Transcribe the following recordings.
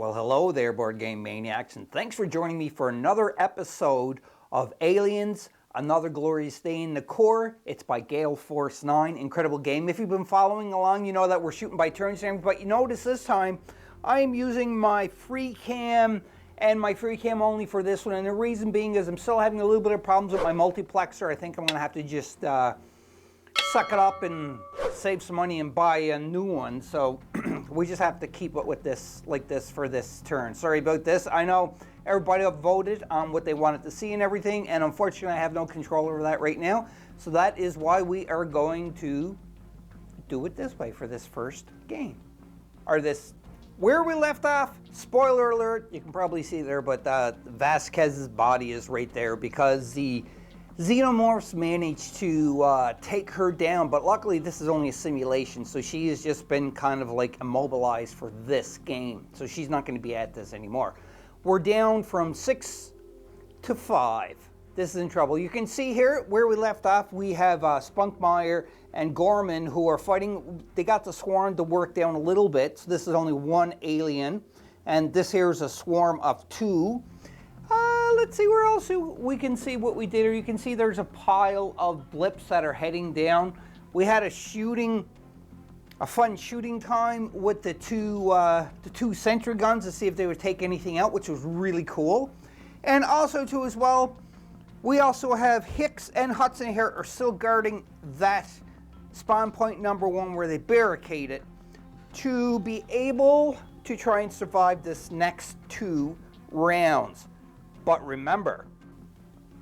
Well, hello there, Board Game Maniacs, and thanks for joining me for another episode of Aliens, Another Glorious Day in the Corps. It's by Gale Force 9. Incredible game. If you've been following along, you know that we're shooting by turns, but you notice this time I am using my free cam and my free cam only for this one, and the reason being is I'm still having a little bit of problems with my multiplexer. I think I'm going to have to just suck it up and save some money and buy a new one. So we just have to keep it with this like this for this turn. Sorry about this. I know everybody voted on what they wanted to see and everything, and unfortunately I have no control over that right now. So that is why we are going to do it this way for this first game. Or this, where we left off, spoiler alert, you can probably see there, but Vasquez's body is right there because the Xenomorphs managed to take her down, but luckily this is only a simulation, so she has just been kind of like immobilized for this game. So she's not going to be at this anymore. We're down from 6 to 5. This is in trouble. You can see here where we left off, we have Spunkmeyer and Gorman who are fighting. They got the swarm to work down a little bit, so this is only one alien, and this here is a swarm of 2. Let's see where else we can see what we did. Or you can see there's a pile of blips that are heading down. We had a fun shooting time with the two sentry guns to see if they would take anything out, which was really cool. And also too as well, we also have Hicks and Hudson here are still guarding that spawn point number 1 where they barricade it to be able to try and survive this next 2 rounds. But remember,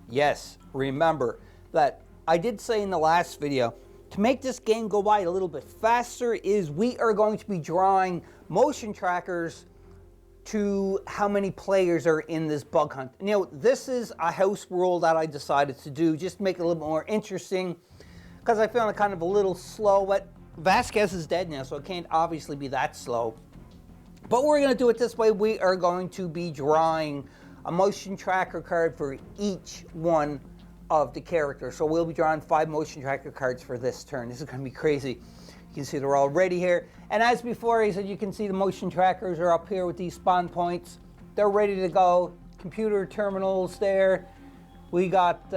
yes, remember that I did say in the last video, to make this game go by a little bit faster is we are going to be drawing motion trackers to how many players are in this bug hunt. You know, this is a house rule that I decided to do just to make it a little more interesting because I found it kind of a little slow, but Vasquez is dead now, so it can't obviously be that slow. But we're going to do it this way. We are going to be drawing a motion tracker card for each one of the characters. So we'll be drawing 5 motion tracker cards for this turn. This is going to be crazy. You can see they're all ready here. And as before, I said you can see the motion trackers are up here with these spawn points. They're ready to go. Computer terminals there. We got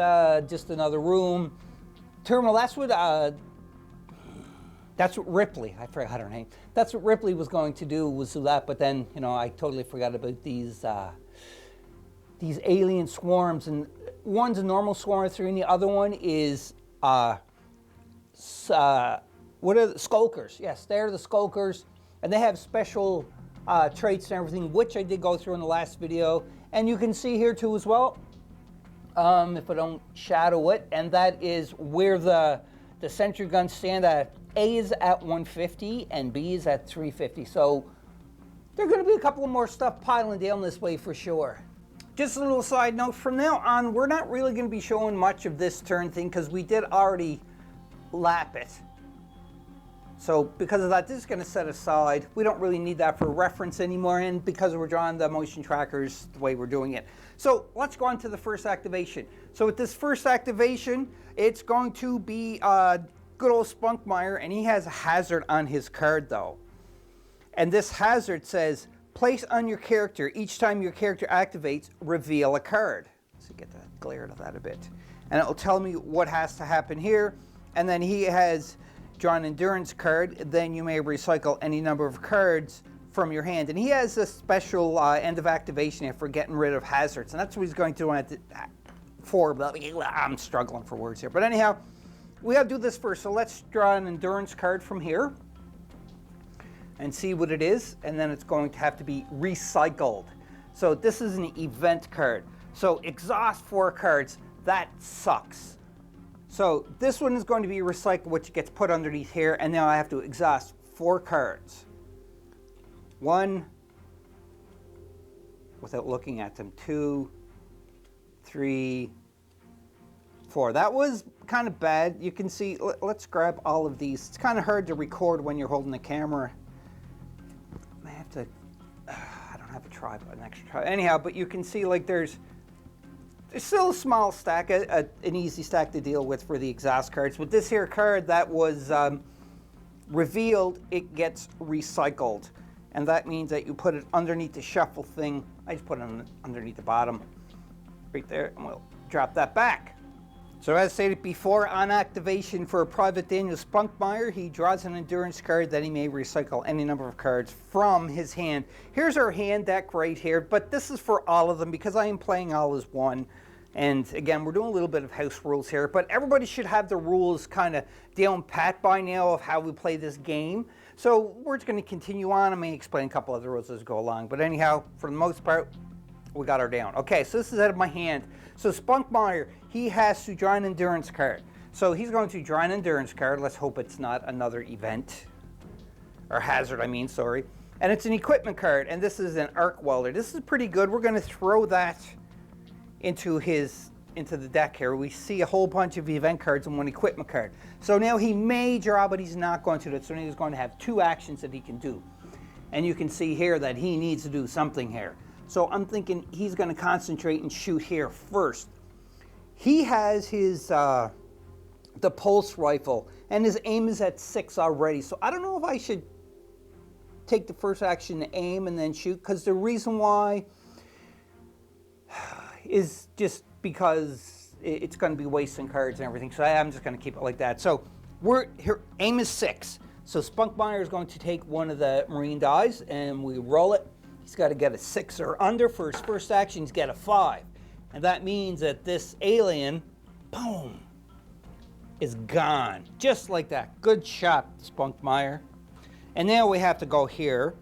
just another room. Terminal, that's what Ripley, I forgot her name. That's what Ripley was going to do, was do that, but then, you know, I totally forgot about these alien swarms, and one's a normal swarm of 3 and the other one is what are the skulkers? Yes, they're the skulkers, and they have special traits and everything, which I did go through in the last video. And you can see here too as well, if I don't shadow it, and that is where the sentry guns stand at. A is at 150 and B is at 350. So there's going to be a couple of more stuff piling down this way for sure. Just a little side note, from now on, we're not really going to be showing much of this turn thing because we did already lap it. So because of that, this is going to set aside. We don't really need that for reference anymore, and because we're drawing the motion trackers the way we're doing it. So let's go on to the first activation. So with this first activation, it's going to be good old Spunkmeyer, and he has a hazard on his card though. And this hazard says, place on your character, each time your character activates, reveal a card. Let's get that glare out of that a bit. And it will tell me what has to happen here. And then he has drawn endurance card. Then you may recycle any number of cards from your hand. And he has a special end of activation here for getting rid of hazards. And that's what he's going to do for. I'm struggling for words here. But anyhow, we got to do this first. So let's draw an endurance card from here and see what it is, and then it's going to have to be recycled. So this is an event card. So exhaust 4 cards, that sucks. So this one is going to be recycled, which gets put underneath here, and now I have to exhaust 4 cards. 1, without looking at them, 2, 3, 4. That was kind of bad. You can see, let's grab all of these. It's kind of hard to record when you're holding the camera. I don't have a tripod, an extra tripod. Anyhow, but you can see like there's still a small stack, an easy stack to deal with for the exhaust cards. With this here card that was revealed, it gets recycled. and that means that you put it underneath the shuffle thing. I just put it underneath the bottom, right there, and we'll drop that back. So as stated before, on activation for Private Daniel Spunkmeyer, he draws an endurance card that he may recycle any number of cards from his hand. Here's our hand deck right here, but this is for all of them because I am playing all as one. And again, we're doing a little bit of house rules here, but everybody should have the rules kind of down pat by now of how we play this game. So we're just going to continue on. I may explain a couple other rules as we go along, but anyhow, for the most part, we got her down. Okay, so this is out of my hand. So Spunkmeyer, he has to draw an endurance card. So he's going to draw an endurance card. Let's hope it's not another event. Or hazard, I mean, sorry. And it's an equipment card, and this is an arc welder. This is pretty good. We're going to throw that into the deck here. We see a whole bunch of event cards and one equipment card. So now he may draw, but he's not going to do it. So now he's going to have two actions that he can do. And you can see here that he needs to do something here. So I'm thinking he's going to concentrate and shoot here first. He has his the pulse rifle, and his aim is at 6 already. So I don't know if I should take the first action to aim and then shoot, because the reason why is just because it's going to be wasting cards and everything. So I'm just going to keep it like that. So we're here. Aim is 6. So Spunkmeyer is going to take one of the marine dies, and we roll it. He's got to get a 6 or under for his first action. He's got a 5. And that means that this alien, boom, is gone. Just like that. Good shot, Spunkmeyer. And now we have to go here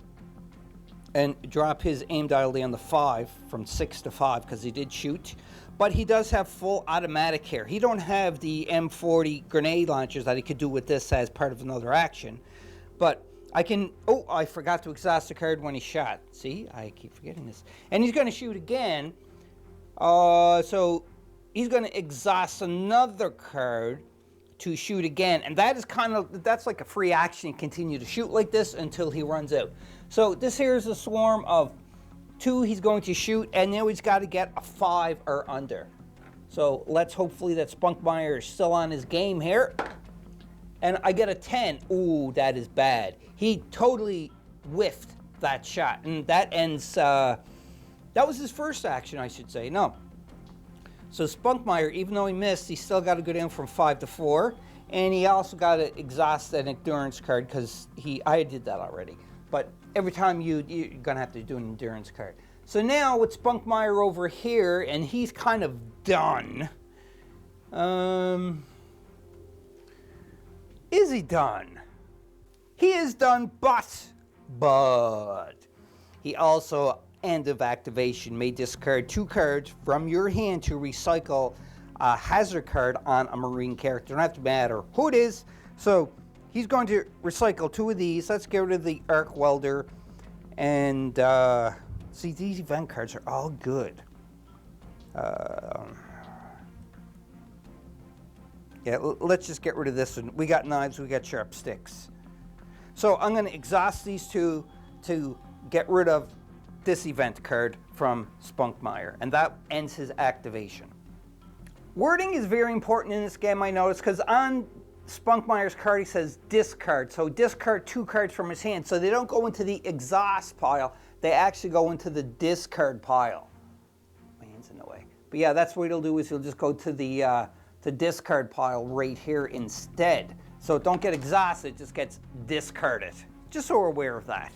and drop his aim dial down to 5 from 6 to 5 because he did shoot. But he does have full automatic here. He don't have the M40 grenade launchers that he could do with this as part of another action. But I can, oh, I forgot to exhaust the card when he shot. See, I keep forgetting this. And he's going to shoot again. So he's going to exhaust another card to shoot again. And that is that's like a free action. Continue to shoot like this until he runs out. So this here is a swarm of 2 he's going to shoot. And now he's got to get a 5 or under. So let's hopefully that Spunkmeyer is still on his game here. And I get a 10. Ooh, that is bad. He totally whiffed that shot. And that ends, that was his first action, I should say. No. So Spunkmeyer, even though he missed, he still got to go down from 5 to 4. And he also got to exhaust an endurance card because I did that already. But every time you're going to have to do an endurance card. So now with Spunkmeyer over here, and he's kind of done. Is he done? He is done, but he also, end of activation, may discard 2 cards from your hand to recycle a hazard card on a marine character. Don't have to matter who it is. So he's going to recycle 2 of these. Let's get rid of the arc welder. And see, these event cards are all good. Yeah, let's just get rid of this one. We got knives, we got sharp sticks. So I'm going to exhaust these 2 to get rid of this event card from Spunkmeyer, and that ends his activation. Wording is very important in this game, I noticed, because on Spunkmeyer's card he says discard. So discard 2 cards from his hand. So they don't go into the exhaust pile, they actually go into the discard pile. My hand's in the way. But yeah, that's what he'll do, is he'll just go to the discard pile right here instead. So don't get exhausted, it just gets discarded. Just so we're aware of that.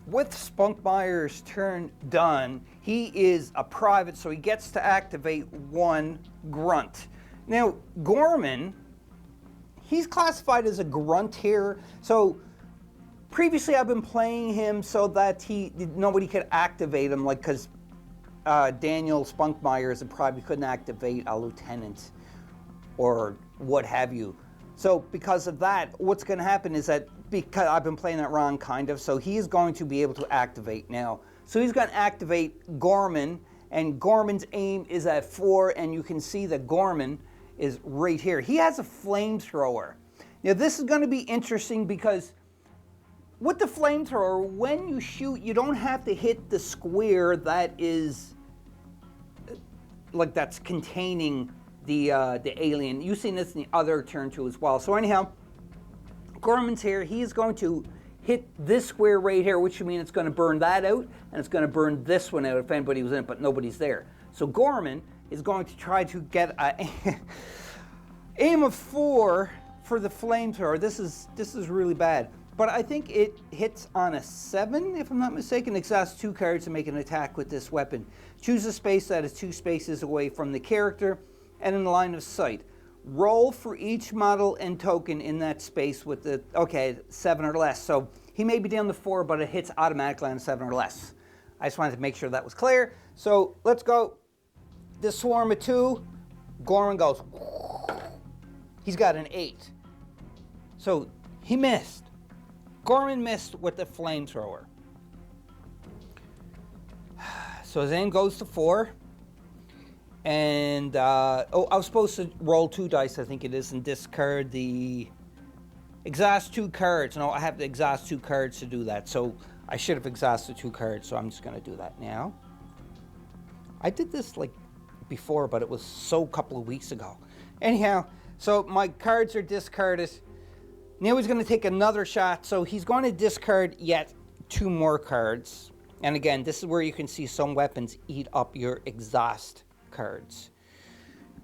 With Spunkmeyer's turn done, he is a private, so he gets to activate 1 grunt. Now, Gorman, he's classified as a grunt here. So previously I've been playing him so that nobody could activate him, like, because Daniel Spunkmeyer is a private, couldn't activate a lieutenant or what have you. So because of that, what's going to happen is that, because I've been playing that wrong kind of, so he's going to be able to activate now. So he's going to activate Gorman, and Gorman's aim is at 4, and you can see that Gorman is right here. He has a flamethrower. Now this is going to be interesting because with the flamethrower, when you shoot, you don't have to hit the square that is, like, that's containing the alien. You've seen this in the other turn too as well. So anyhow, Gorman's here. He is going to hit this square right here, which would mean it's going to burn that out, and it's going to burn this one out if anybody was in it, but nobody's there. So Gorman is going to try to get a aim of 4 for the flamethrower. This is really bad. But I think it hits on a 7, if I'm not mistaken. Exhaust 2 cards to make an attack with this weapon. Choose a space that is 2 spaces away from the character and in the line of sight. Roll for each model and token in that space with the, okay, 7 or less. So he may be down to 4, but it hits automatically on 7 or less. I just wanted to make sure that was clear. So let's go. This swarm of 2, Gorman goes. He's got an 8. So he missed. Gorman missed with the flamethrower. So his aim goes to 4. And, I was supposed to roll 2 dice, I think it is, and discard the exhaust 2 cards. No, I have to exhaust 2 cards to do that. So I should have exhausted 2 cards, so I'm just going to do that now. I did this like before, but it was so a couple of weeks ago. Anyhow, so my cards are discarded. Now he's going to take another shot, so he's going to discard yet 2 more cards. And again, this is where you can see some weapons eat up your exhaust cards.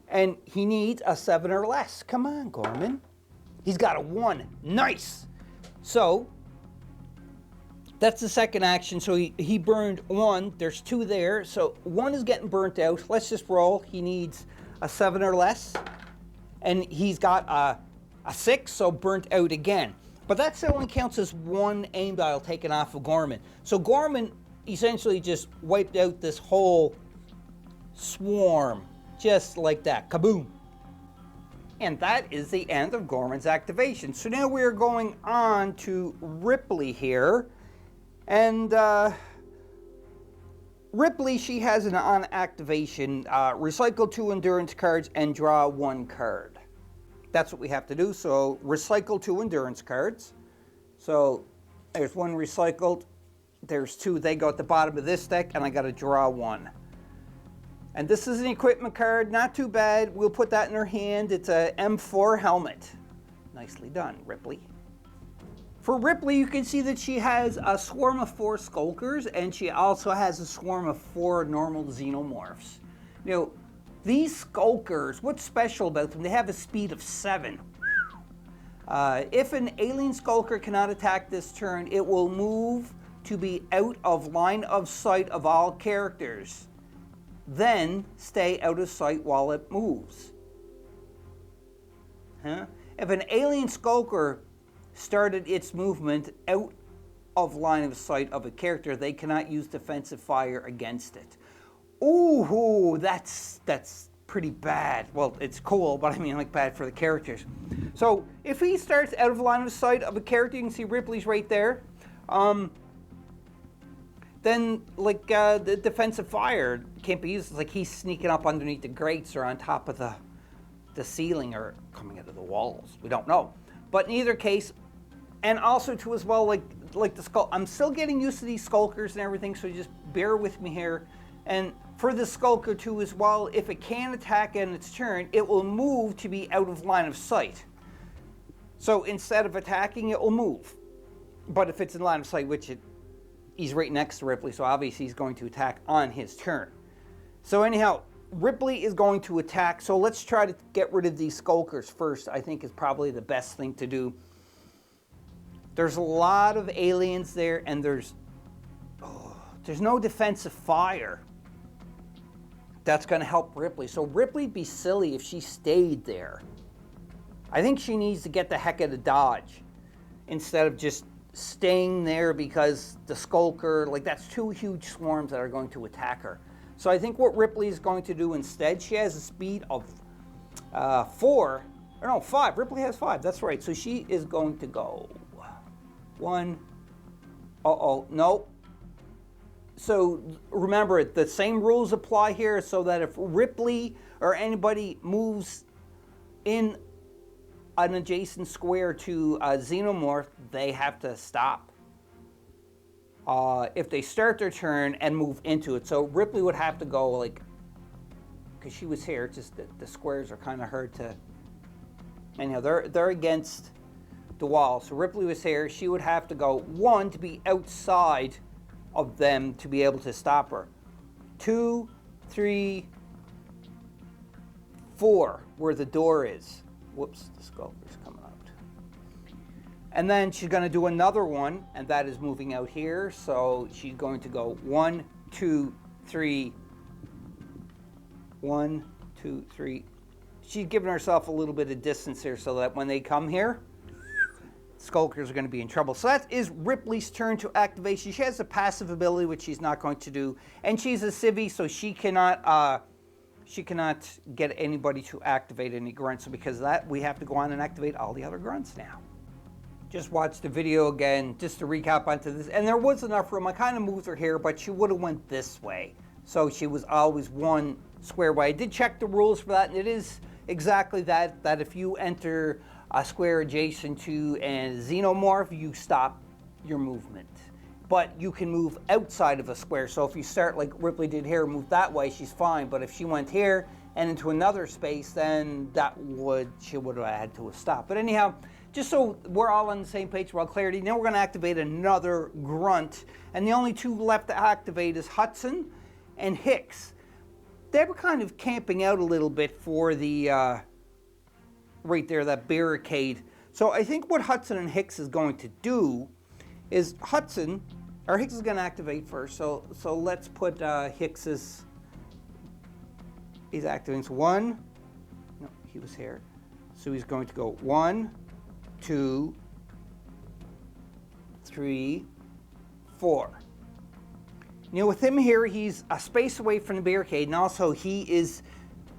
And he needs a 7 or less. Come on, Gorman. He's got a 1. Nice! So, that's the second action. So he burned 1. There's 2 there. So 1 is getting burnt out. Let's just roll. He needs a 7 or less. And he's got a 6, so burnt out again. But that still only counts as 1 aim dial taken off of Gorman. So Gorman essentially just wiped out this whole swarm, just like that. Kaboom! And that is the end of Gorman's activation. So now we're going on to Ripley here. And Ripley, she has an on activation, recycle 2 endurance cards and draw 1 card. That's what we have to do. So recycle 2 endurance cards. So there's 1 recycled. There's 2. They go at the bottom of this deck, and I got to draw 1. And this is an equipment card. Not too bad. We'll put that in her hand. It's a M4 helmet. Nicely done, Ripley. For Ripley, you can see that she has a swarm of 4 skulkers, and she also has a swarm of 4 normal xenomorphs. You know, these skulkers, what's special about them? They have a speed of 7. If an alien skulker cannot attack this turn, it will move to be out of line of sight of all characters. Then stay out of sight while it moves. If an alien skulker started its movement out of line of sight of a character, they cannot use defensive fire against it. Ooh, that's pretty bad. Well, it's cool, but I mean like bad for the characters. So if he starts out of line of sight of a character, you can see Ripley's right there. Then like the defensive fire can't be used. It's like he's sneaking up underneath the grates or on top of the ceiling or coming out of the walls. We don't know. But in either case, and also too as well, like the skull, I'm still getting used to these skulkers and everything, so just bear with me here. And for the skulker too as well, if it can attack in its turn, it will move to be out of line of sight. So instead of attacking, it will move. But if it's in line of sight, which he's right next to Ripley, so obviously he's going to attack on his turn. So anyhow, Ripley is going to attack, so let's try to get rid of these skulkers first. I think is probably the best thing to do. There's a lot of aliens there, and there's no defensive fire. That's going to help Ripley. So Ripley'd be silly if she stayed there. I think she needs to get the heck out of Dodge instead of just staying there, because the skulker, like that's 2 huge swarms that are going to attack her. So I think what Ripley is going to do instead, she has a speed of 5. Ripley has 5. That's right. So she is going to go 1. Nope. So remember, the same rules apply here, so that if Ripley or anybody moves in an adjacent square to a xenomorph, they have to stop. If they start their turn and move into it. So Ripley would have to go, like, because she was here, just the squares are kind of hard to, anyhow, they're against the wall. So Ripley was here. She would have to go 1 to be outside of them to be able to stop her. 2, 3, 4, where the door is. Whoops, the sculptor's coming out. And then she's going to do another one, and that is moving out here. So she's going to go 1, 2, 3. 1, 2, 3. She's giving herself a little bit of distance here so that when they come here, skulkers are going to be in trouble. So that is Ripley's turn to activation. She has a passive ability, which she's not going to do. And she's a civvy, so she cannot get anybody to activate any grunts. So because of that, we have to go on and activate all the other grunts now. Just watch the video again, just to recap onto this. And there was enough room. I kind of moved her here, but she would have went this way. So she was always 1 square away. I did check the rules for that, and it is exactly that, that if you enter a square adjacent to a xenomorph, you stop your movement. But you can move outside of a square. So if you start like Ripley did here, move that way, she's fine. But if she went here and into another space, then she would have had to have stopped. But anyhow, just so we're all on the same page, we're all clarity, now we're going to activate another grunt. And the only 2 left to activate is Hudson and Hicks. They were kind of camping out a little bit for the, right there, that barricade. So I think what Hudson and Hicks is going to do is Hicks is going to activate first. So let's put Hicks's, he's activating. So 1, no, he was here. So he's going to go 1, 2, 3, 4. You know, with him here, he's a space away from the barricade, and also he is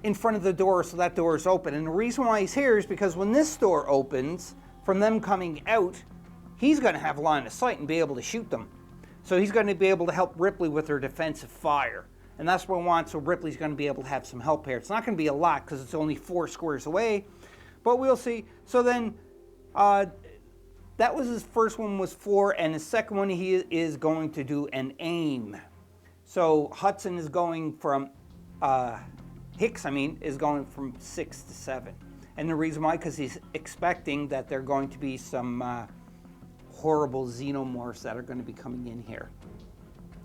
in front of the door, so that door is open. And the reason why he's here is because when this door opens, from them coming out, he's going to have line of sight and be able to shoot them. So he's going to be able to help Ripley with her defensive fire. And that's what I want, so Ripley's going to be able to have some help here. It's not going to be a lot because it's only 4 squares away, but we'll see. So then, that was his first one was 4, and his second one he is going to do an aim. So Hudson is going from, Hicks is going from 6 to 7. And the reason why, because he's expecting that there are going to be some horrible xenomorphs that are going to be coming in here.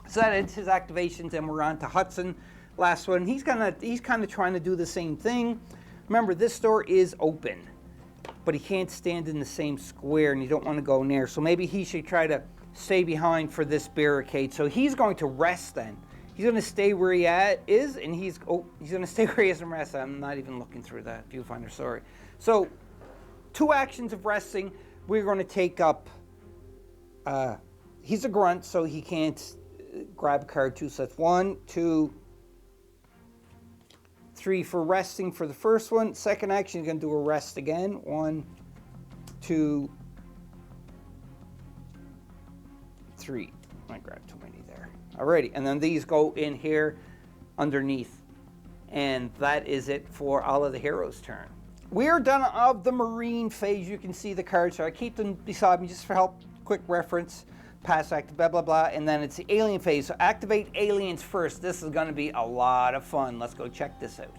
So that is his activations, and we're on to Hudson. Last one, he's kind of trying to do the same thing. Remember, this door is open, but he can't stand in the same square, and you don't want to go near. So maybe he should try to stay behind for this barricade. So he's going to rest then. He's going to stay where he is, and he's going to stay where he is and rest. I'm not even looking through that viewfinder, sorry. So 2 actions of resting. We're going to take up, he's a grunt, so he can't grab a card 2. So that's 1, 2, 3 for resting for the first one. Second action, you're going to do a rest again. 1, 2, 3. I grabbed too many there. Alrighty, and then these go in here underneath. And that is it for all of the heroes' turn. We are done of the Marine phase. You can see the cards, so I keep them beside me just for help, quick reference. Pass, active, blah, blah, blah. And then it's the alien phase. So activate aliens first. This is going to be a lot of fun. Let's go check this out.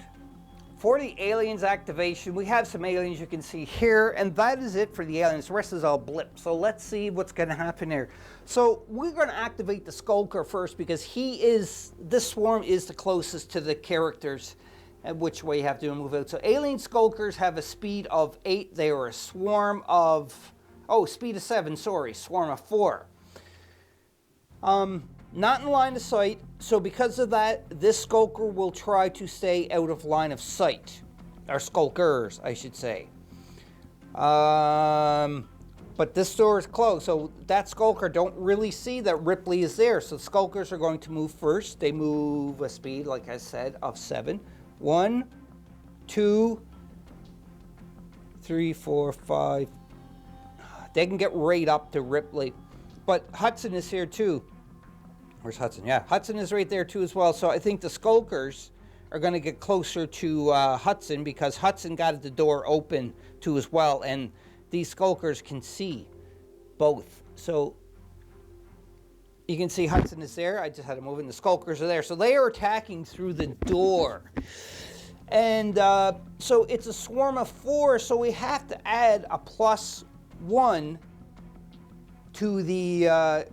For the aliens activation, we have some aliens you can see here, and that is it for the aliens. The rest is all blip. So let's see what's going to happen here. So we're going to activate the Skulker first because this swarm is the closest to the characters and which way you have to move out. So alien Skulkers have a speed of 8. They are a swarm of, speed of 7, sorry, swarm of 4. Not in line of sight, so because of that, this Skulker will try to stay out of line of sight. Or Skulkers, I should say. But this door is closed, so that Skulker don't really see that Ripley is there. So Skulkers are going to move first. They move a speed, like I said, of 7. 1, 2, 3, 4, 5. They can get right up to Ripley. But Hudson is here too. Where's Hudson? Yeah, Hudson is right there too as well. So I think the Skulkers are going to get closer to Hudson because Hudson got the door open too as well. And these Skulkers can see both. So you can see Hudson is there. I just had to move in. The Skulkers are there. So they are attacking through the door. And so it's a swarm of 4. So we have to add a plus 1 to the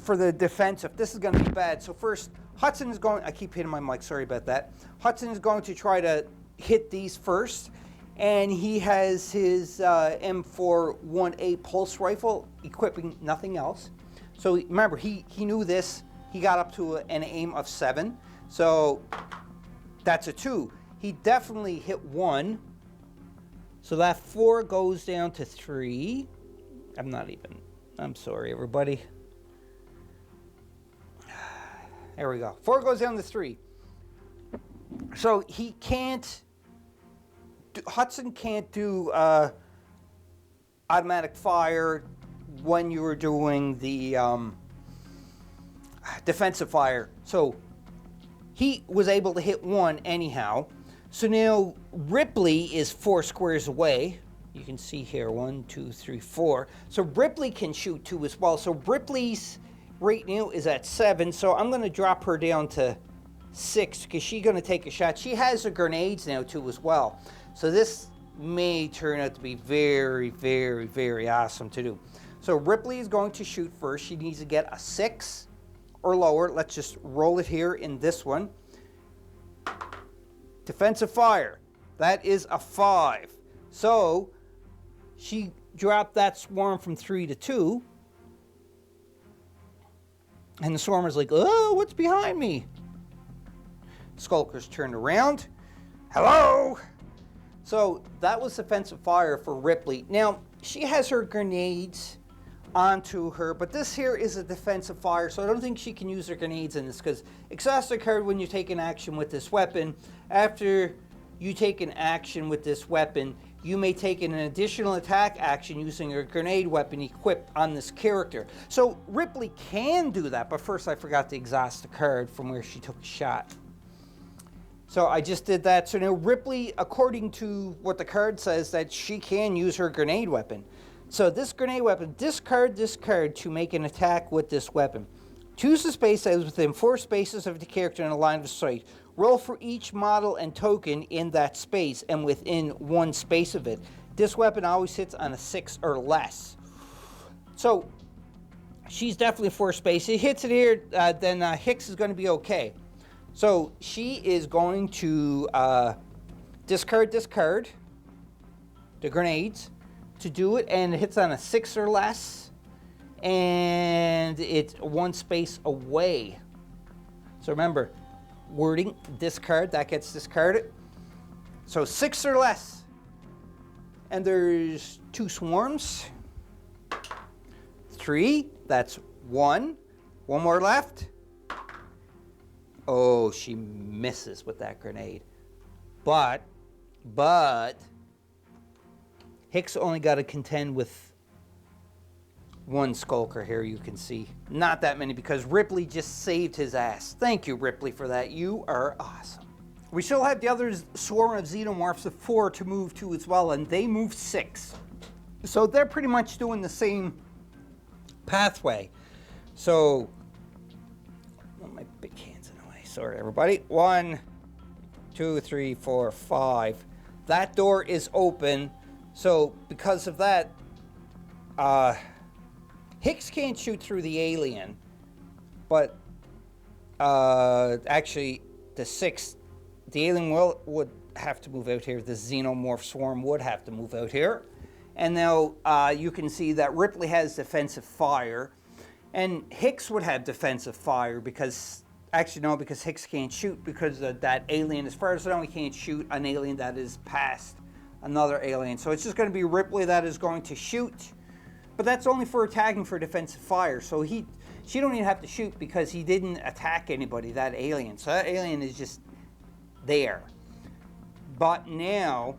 for the defensive. This is going to be bad. So first, Hudson is going, I keep hitting my mic, sorry about that. Hudson is going to try to hit these first, and he has his M4 1A pulse rifle, equipping nothing else. So remember, he knew this. He got up to an aim of 7. So that's a 2. He definitely hit 1. So that 4 goes down to 3. I'm sorry, everybody. There we go. 4 goes down to 3. So he can't, Hudson can't do automatic fire when you were doing the defensive fire. So he was able to hit 1 anyhow. So now Ripley is 4 squares away. You can see here, 1, 2, 3, 4. So Ripley can shoot 2 as well. So Ripley's right now is at 7. So I'm going to drop her down to 6 because she's going to take a shot. She has her grenades now too as well. So this may turn out to be very, very, very awesome to do. So Ripley is going to shoot first. She needs to get a 6 or lower. Let's just roll it here in this one. Defensive fire. That is a 5. So she dropped that swarm from 3 to 2. And the swarmer's like, oh, what's behind me? Skulker's turned around. Hello? So that was defensive fire for Ripley. Now, she has her grenades onto her, but this here is a defensive fire, so I don't think she can use her grenades in this, because exhaust occurred when you take an action with this weapon. After you take an action with this weapon, you may take an additional attack action using a grenade weapon equipped on this character. So Ripley can do that, but first I forgot to exhaust the card from where she took a shot. So I just did that. So now Ripley, according to what the card says, that she can use her grenade weapon. So this grenade weapon, discard this card to make an attack with this weapon. Choose the space that is within 4 spaces of the character in a line of sight. Roll for each model and token in that space and within 1 space of it. This weapon always hits on a 6 or less. So she's definitely 4 spaces. She hits it here, then Hicks is going to be okay. So she is going to discard the grenades to do it, and it hits on a 6 or less, and it's 1 space away. So remember, wording, discard, that gets discarded. So 6 or less, and there's 2 swarms. 3, that's 1. 1 more left. Oh, she misses with that grenade. But Hicks only got to contend with 1 skulker here, you can see. Not that many, because Ripley just saved his ass. Thank you, Ripley, for that. You are awesome. We still have the other swarm of xenomorphs of 4 to move to as well, and they move 6. So they're pretty much doing the same pathway. So, my big hands in the way. Sorry, everybody. 1, 2, 3, 4, 5. That door is open. So because of that, Hicks can't shoot through the alien, but actually the alien would have to move out here. The xenomorph swarm would have to move out here. And now you can see that Ripley has defensive fire, and Hicks would have defensive fire because, actually no, because Hicks can't shoot because that alien, as far as I know, he can't shoot an alien that is past another alien. So it's just going to be Ripley that is going to shoot, but that's only for attacking for defensive fire. So she don't even have to shoot because he didn't attack anybody, that alien. So that alien is just there. But now,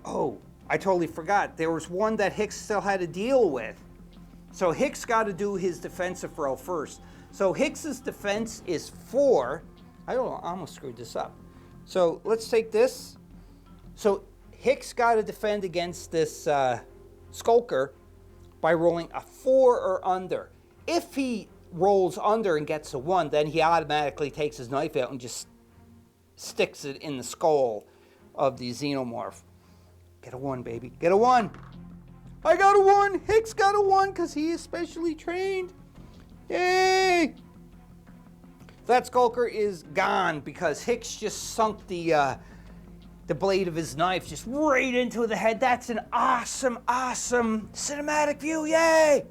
oh, I totally forgot. There was one that Hicks still had to deal with. So Hicks got to do his defensive roll first. So Hicks's defense is 4. I almost screwed this up. So let's take this. So Hicks got to defend against this skulker by rolling a 4 or under. If he rolls under and gets a 1, then he automatically takes his knife out and just sticks it in the skull of the xenomorph. Get a 1, baby. Get a 1. I got a 1. Hicks got a 1 because he is specially trained. Yay! That skulker is gone because Hicks just sunk the blade of his knife just right into the head. That's an awesome, awesome cinematic view. Yay!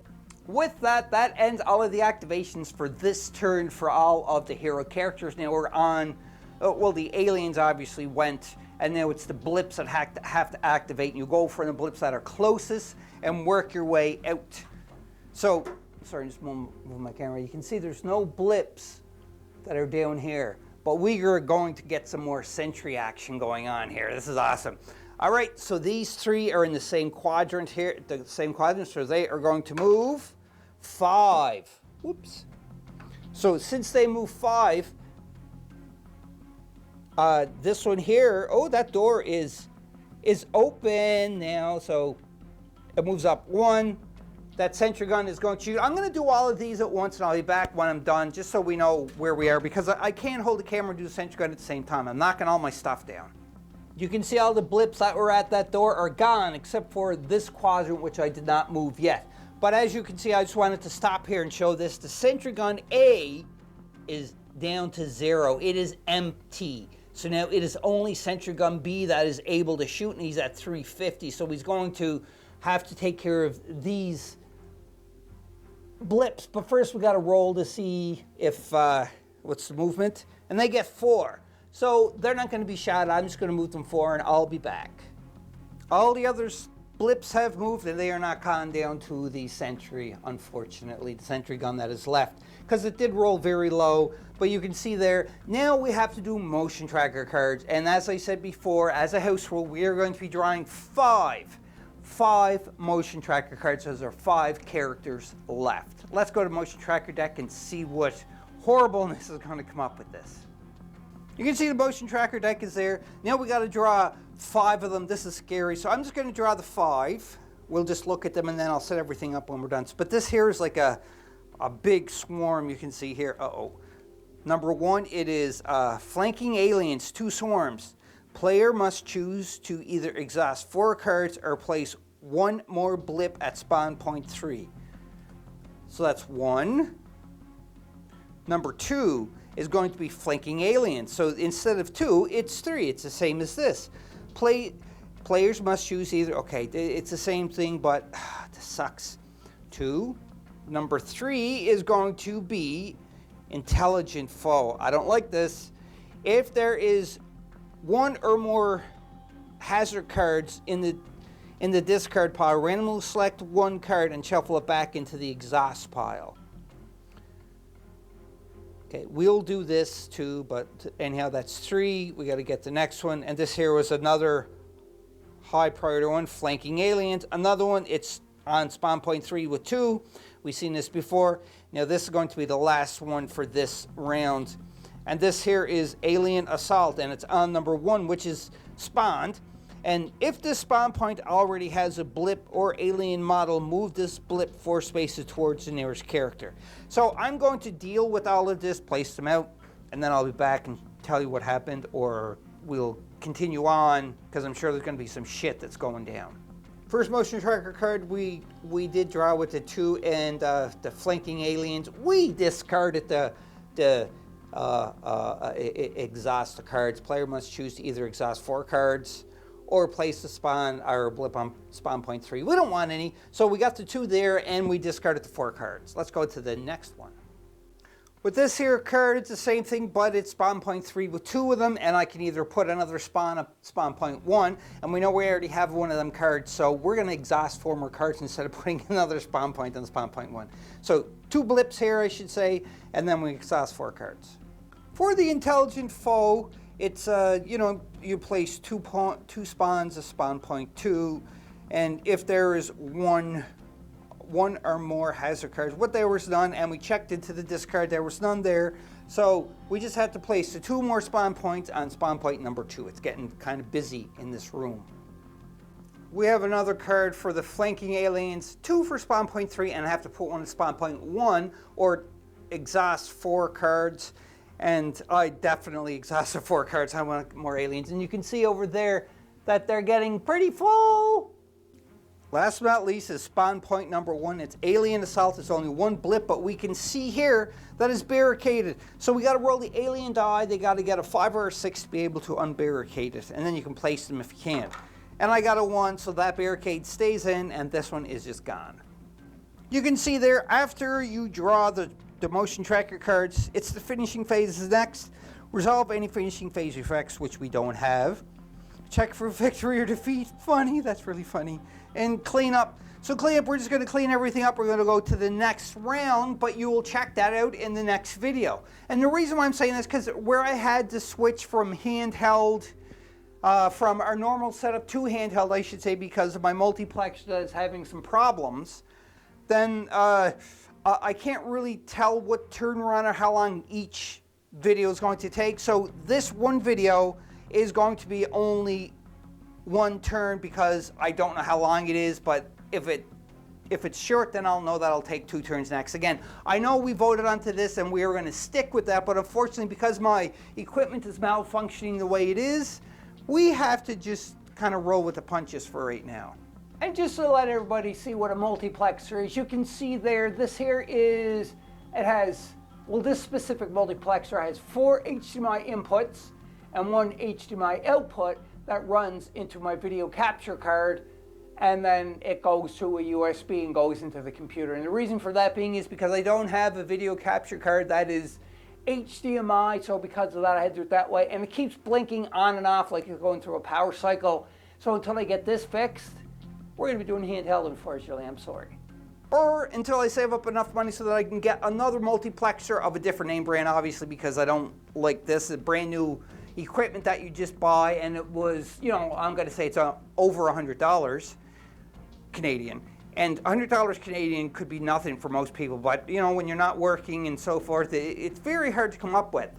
With that, that ends all of the activations for this turn for all of the hero characters. Now we're on, well, the aliens obviously went, and now it's the blips that have to activate. You go for the blips that are closest and work your way out. So, sorry, just move my camera. You can see there's no blips that are down here, but we are going to get some more sentry action going on here. This is awesome. All right, so these 3 are in the same quadrant here, the same quadrant, so they are going to move 5. Whoops. So since they move 5, this one here, oh, that door is open now, so it moves up 1. That sentry gun is going to shoot. I'm going to do all of these at once, and I'll be back when I'm done, just so we know where we are, because I can't hold the camera and do the sentry gun at the same time. I'm knocking all my stuff down. You can see all the blips that were at that door are gone, except for this quadrant, which I did not move yet. But as you can see, I just wanted to stop here and show this. The sentry gun A is down to 0. It is empty. So now it is only sentry gun B that is able to shoot, and he's at 350. So he's going to have to take care of these blips. But first we got to roll to see if, what's the movement? And they get 4. So they're not going to be shot. I'm just going to move them 4, and I'll be back. All the others blips have moved, and they are not gone down to the sentry, unfortunately, the sentry gun that is left, because it did roll very low. But you can see there, now we have to do motion tracker cards, and as I said before, as a house rule, we are going to be drawing 5 motion tracker cards, so there are 5 characters left. Let's go to motion tracker deck and see what horribleness is going to come up with this. You can see the motion tracker deck is there. Now we got to draw 5 of them. This is scary. So I'm just going to draw the 5. We'll just look at them, and then I'll set everything up when we're done. But this here is like a big swarm you can see here. Uh-oh. Number 1, it is flanking aliens, 2 swarms. Player must choose to either exhaust 4 cards or place 1 more blip at spawn point 3. So that's 1. Number 2 is going to be flanking aliens. So instead of 2, it's 3. It's the same as this. Players must choose either, okay, it's the same thing, but this sucks. 2. Number 3 is going to be intelligent foe. I don't like this. If there is 1 or more hazard cards in the discard pile, randomly select 1 card and shuffle it back into the exhaust pile. Okay, we'll do this too, but anyhow, that's 3. We got to get the next one. And this here was another high priority one, flanking aliens. Another one, it's on spawn point 3 with 2. We've seen this before. Now this is going to be the last one for this round. And this here is alien assault, and it's on number 1, which is spawned. And if this spawn point already has a blip or alien model, move this blip 4 spaces towards the nearest character. So I'm going to deal with all of this, place them out, and then I'll be back and tell you what happened, or we'll continue on, because I'm sure there's going to be some shit that's going down. First motion tracker card we did draw with the 2 and the flanking aliens. We discarded the exhaust the cards. Player must choose to either exhaust 4 cards or place the spawn or blip on spawn point 3. We don't want any, so we got the 2 there and we discarded the 4 cards. Let's go to the next one. With this here card, it's the same thing, but it's spawn point 3 with 2 of them, and I can either put another spawn up spawn point 1, and we know we already have one of them cards, so we're going to exhaust 4 more cards instead of putting another spawn point on spawn point 1. So 2 blips here, I should say, and then we exhaust 4 cards. For the intelligent foe, it's, you place 2 spawns at spawn point 2, and if there is one or more hazard cards, what there was none, and we checked into the discard, there was none there, so we just had to place the 2 more spawn points on spawn point number 2. It's getting kind of busy in this room. We have another card for the flanking aliens, 2 for spawn point 3, and I have to put 1 at spawn point 1, or exhaust 4 cards. And I definitely exhausted 4 cards. I want more aliens. And you can see over there that they're getting pretty full. Last but not least is spawn point number 1. It's alien assault. It's only one blip, but we can see here that it's barricaded. So we got to roll the alien die. They got to get a 5 or a 6 to be able to unbarricade it, and then you can place them if you can. And I got a 1, so that barricade stays in, and this one is just gone. You can see there, after you draw the motion tracker cards, it's the finishing phase is next. Resolve any finishing phase effects, which we don't have. Check for victory or defeat. Funny, that's really funny. And clean up. So clean up, we're just going to clean everything up. We're going to go to the next round, but you will check that out in the next video. And the reason why I'm saying this is because where I had to switch from handheld, from our normal setup to handheld, I should say, because of my multiplex that is having some problems, then I can't really tell what turn we're on or how long each video is going to take. So this one video is going to be only one turn because I don't know how long it is, but if it's short, then I'll know that I'll take 2 turns next. Again, I know we voted onto this and we are going to stick with that, but unfortunately because my equipment is malfunctioning the way it is, we have to just kind of roll with the punches for right now. And just to let everybody see what a multiplexer is, you can see there, this here is, it has, well, this specific multiplexer has 4 HDMI inputs and 1 HDMI output that runs into my video capture card, and then it goes to a USB and goes into the computer. And the reason for that being is because I don't have a video capture card that is HDMI, so because of that I had to do it that way, and it keeps blinking on and off like it's going through a power cycle. So until I get this fixed, we're going to be doing handheld, unfortunately. I'm sorry. Or until I save up enough money so that I can get another multiplexer of a different name brand, obviously, because I don't like this. It's brand new equipment that you just buy, and it was, you know, I'm going to say it's over $100 Canadian. And $100 Canadian could be nothing for most people, but, you know, when you're not working and so forth, it's very hard to come up with.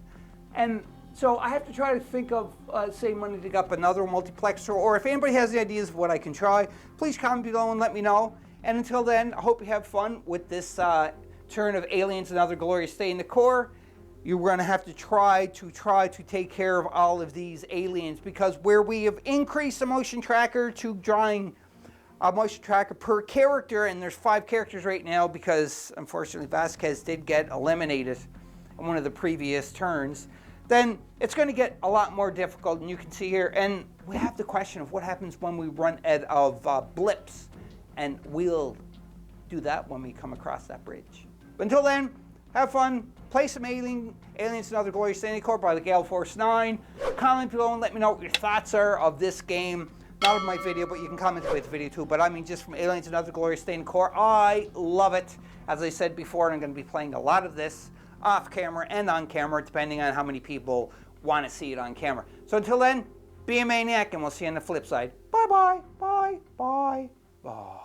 And so I have to try to think of saving money to get up another multiplexer, or if anybody has any ideas of what I can try, please comment below and let me know. And until then, I hope you have fun with this turn of Aliens Another Glorious Day in the Core. You're going to have to try to take care of all of these aliens, because where we have increased the motion tracker to drawing a motion tracker per character, and there's 5 characters right now because unfortunately Vasquez did get eliminated in one of the previous turns, then it's going to get a lot more difficult, and you can see here, and we have the question of what happens when we run out of blips, and we'll do that when we come across that bridge. But until then, have fun, play some Aliens Another Glorious Day in the Core by the Gale Force 9. Comment below and let me know what your thoughts are of this game. Not of my video, but you can comment about the video too. But I mean, just from Aliens Another Glorious Day in the Core, I love it. As I said before, I'm going to be playing a lot of this off camera and on camera, depending on how many people want to see it on camera. So until then, be a maniac, and we'll see you on the flip side. Bye-bye, bye, bye, bye.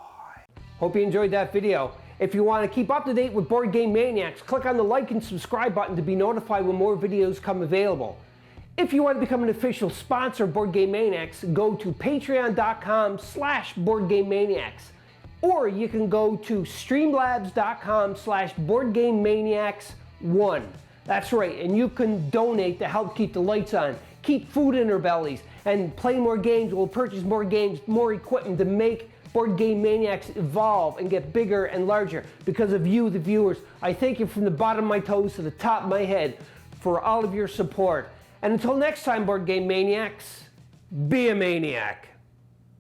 Hope you enjoyed that video. If you want to keep up to date with Board Game Maniacs, click on the like and subscribe button to be notified when more videos come available. If you want to become an official sponsor of Board Game Maniacs, go to patreon.com/BoardGameManiacs. Or you can go to streamlabs.com/BoardGameManiacs1. That's right, and you can donate to help keep the lights on, keep food in our bellies, and play more games. We'll purchase more games, more equipment to make Board Game Maniacs evolve and get bigger and larger. Because of you, the viewers, I thank you from the bottom of my toes to the top of my head for all of your support. And until next time, Board Game Maniacs, be a maniac.